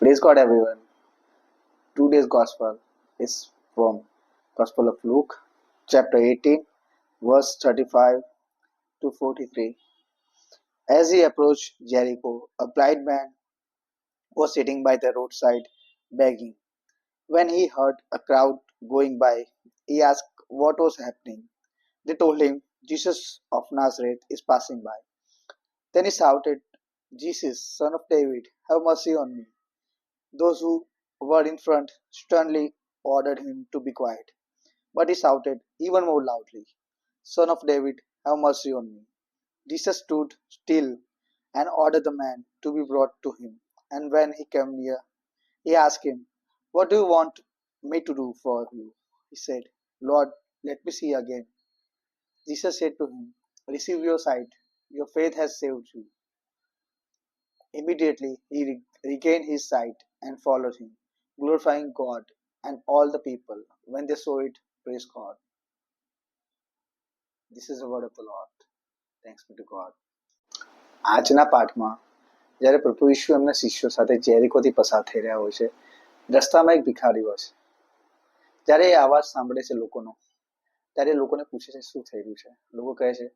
Praise God, everyone. Today's gospel is from Gospel of Luke, chapter 18, verse 35 to 43. As he approached Jericho, a blind man was sitting by the roadside begging. When he heard a crowd going by, he asked what was happening. They told him, Jesus of Nazareth is passing by. Then he shouted, Jesus, son of David, have mercy on me. Those who were in front sternly ordered him to be quiet. But he shouted even more loudly, Son of David, have mercy on me. Jesus stood still and ordered the man to be brought to him. And when he came near, he asked him, What do you want me to do for you? He said, Lord, let me see again. Jesus said to him, Receive your sight. Your faith has saved you. Immediately he regained his sight and followed him, glorifying God, and all the people, when they saw it, praised God. This is the word of the Lord. Thanks be to God. આજના પાઠમાં જ્યારે પ્રભુ ઈસુ એમના શિષ્યો સાથે જેરિકોથી પસાર થઈ રહ્યા હોય છે, રસ્તામાં એક ભિખારી હોય છે. જ્યારે એ અવાજ સાંભળે છે લોકોનો, ત્યારે લોકોને પૂછે છે શું થઈ રહ્યું છે. લોકો કહે છે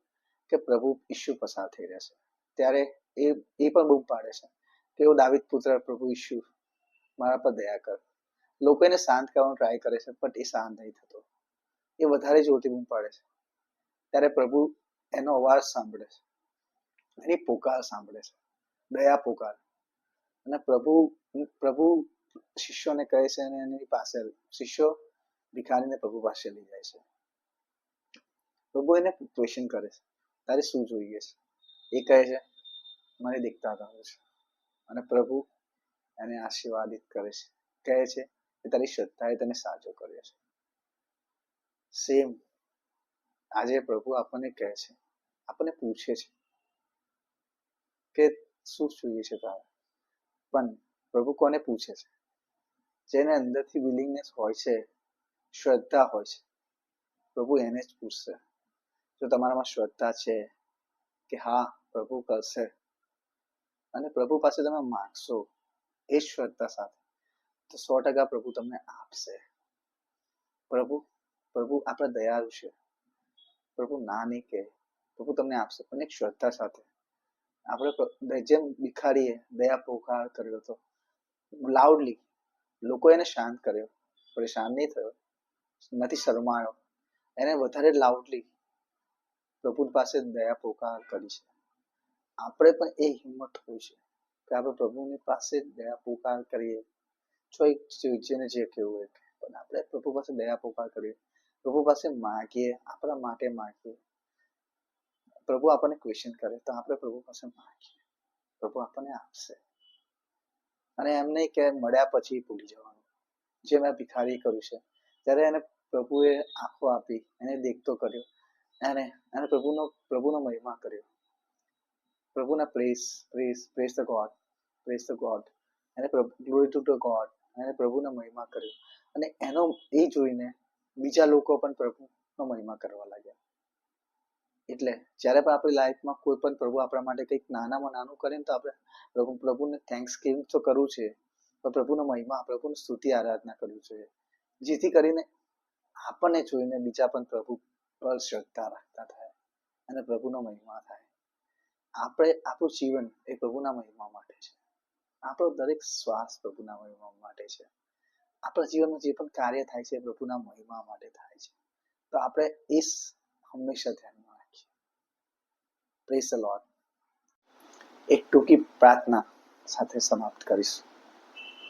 કે પ્રભુ ઈસુ પસાર થઈ રહ્યા છે. ત્યારે એ પણ બૂમ પાડે છે કે ઓ દાવીદ પુત્ર પ્રભુ ઈસુ, મારા પર દયા કર. લોકો એને શાંત કરવાનો ટ્રાય કરે છે, બટ એ શાંત નહીં થતો. એ વધારે જોરથી બૂમ પાડે છે. ત્યારે પ્રભુ એનો અવાજ સાંભળે છે, એની પોકાર સાંભળે છે, દયા પોકાર. અને પ્રભુ શિષ્યોને કહે છે અને એની પાસે શિષ્યો ભિખારીને પ્રભુ પાસે લઈ જાય છે. પ્રભુ એને ક્વેશ્ચન કરે છે, તારે શું જોઈએ છે? એ કહે છે મને દેખતા થવું છે. અને પ્રભુ એને આશીર્વાદિત કરે છે, કહે છે કે તારી શ્રદ્ધાએ તને સાજો કર્યો છે. સેમ આજે પ્રભુ આપણને કહે છે, આપણને પૂછે છે કે શું જોઈએ છે તારે. પણ પ્રભુ કોને પૂછે છે? જેને અંદરથી વિલિંગનેસ હોય છે, શ્રદ્ધા હોય છે, પ્રભુ એને જ પૂછશે. જો તમારામાં શ્રદ્ધા છે કે હા પ્રભુ કરશે, અને પ્રભુ પાસે તમે માંગશો એ જ શ્રદ્ધા સાથે, તો 100% પ્રભુ તમને આપશે. પ્રભુ આપણા દયાળુ છે. પ્રભુ ના નહીં કહે, પ્રભુ તમને આપશે, પણ એક શ્રદ્ધા સાથે. આપણે જેમ ભિખારીએ દયા પોકાર કર્યો હતો લાઉડલી, લોકો એને શાંત કર્યો, પરેશાન નહીં થયો, નથી શરમાયો, એને વધારે લાઉડલી પ્રભુ પાસે દયા પોકાર કરી છે. આપણે પણ એ હિંમત હોય છે કે આપણે પ્રભુની પાસે દયા પોકાર કરીએ. જેને જે કહેવું હોય, પણ આપણે પ્રભુ પાસે દયા પોકાર કરીએ, પ્રભુ પાસે માગીએ, આપણા માટે માગીએ. પ્રભુ આપણને ક્વેશ્ચન કરે તો આપણે પ્રભુ પાસે માગીએ, પ્રભુ આપણને આપશે. અને એમ નહીં કે મળ્યા પછી ભૂલી જવાનું, જે મેં ભિખારી કર્યું છે. ત્યારે એને પ્રભુએ આંખો આપી, એને દેખતો કર્યો, એને પ્રભુનો મહિમા કર્યો, પ્રભુના પ્રેઝ ધ ગોડ, એને ગ્લોરી ટુ ધ ગોડ, એને પ્રભુનો મહિમા કર્યો. અને એનો એ જોઈને બીજા લોકો પણ પ્રભુનો મહિમા કરવા લાગ્યા. એટલે જ્યારે પણ આપણી લાઈફમાં કોઈ પણ પ્રભુ આપણા માટે કંઈક નાનામાં નાનું કરે ને, તો આપણે પ્રભુને થેન્ક્સ ગિવિંગ તો કરવું છે, પણ પ્રભુનો મહિમા, પ્રભુની સ્તુતિ આરાધના કરવી જોઈએ, જેથી કરીને આપણને જોઈને બીજા પણ પ્રભુ પર શ્રદ્ધા રાખતા થાય અને પ્રભુનો મહિમા થાય. આપણું જીવન એ પ્રભુના મહિમા માટે છે. આપણો દરેક શ્વાસ પ્રભુના મહિમા માટે છે. આપણા જીવનમાં જે પણ કાર્ય થાય છે એ પ્રભુના મહિમા માટે થાય છે. તો આપણે એ હંમેશા ધ્યાનમાં રાખીએ. Praise the lord. એક ટૂંકી પ્રાર્થના સાથે સમાપ્ત કરીશું.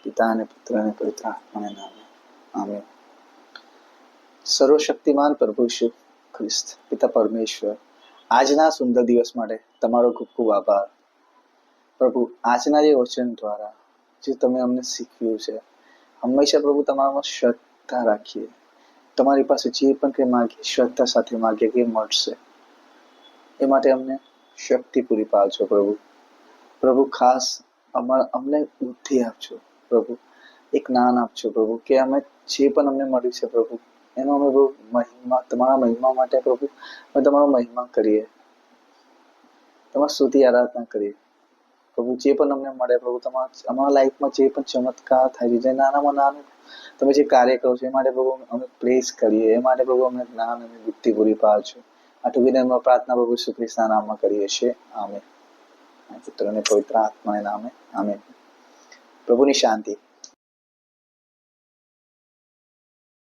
પિતા અને પુત્ર અને પવિત્ર આત્માના નામે આમેન. સર્વશક્તિમાન પ્રભુ ઈસુ ખ્રિસ્ત, પિતા પરમેશ્વર, આજના સુંદર દિવસ માટે તમારો ખૂબ ખૂબ આભાર. પ્રભુ, આજના જે વચન દ્વારા જે તમે અમને શીખવ્યું છે, હંમેશા પ્રભુ તમારામાં શ્રદ્ધા રાખીએ. તમારી પાસે જે પણ કંઈ માગીએ, શ્રદ્ધા સાથે માગીએ કે મળશે. એ માટે અમને શક્તિ પૂરી પાડજો પ્રભુ. પ્રભુ, ખાસ અમને બુદ્ધિ આપજો પ્રભુ, એક જ્ઞાન આપજો પ્રભુ, કે અમે જે પણ અમને મળ્યું છે પ્રભુ, એનો અમે બહુ મહિમા, તમારા મહિમા માટે પ્રભુ અમે તમારો મહિમા કરીએ, તમારી સ્તુતિ આરાધના કરીએ પ્રભુ જે પણ અમને મળે પ્રભુ તમારા અમારા લાઈફમાં જે પણ ચમત્કાર થાય છે, જે નાનામાં નાનું તમે જે કાર્ય કરો છો એ માટે પ્રભુ અમે પ્રેઝ કરીએ, એ માટે પ્રભુ અમને જ્ઞાન અને બુદ્ધિ પૂરી પાડજો. આટલું વિનમ્ર પ્રાર્થના પ્રભુ ઈસુ ખ્રિસ્તના નામમાં કરીએ છીએ. આમેન. પુત્ર અને પવિત્ર આત્માના નામે આમેન. પ્રભુની શાંતિ.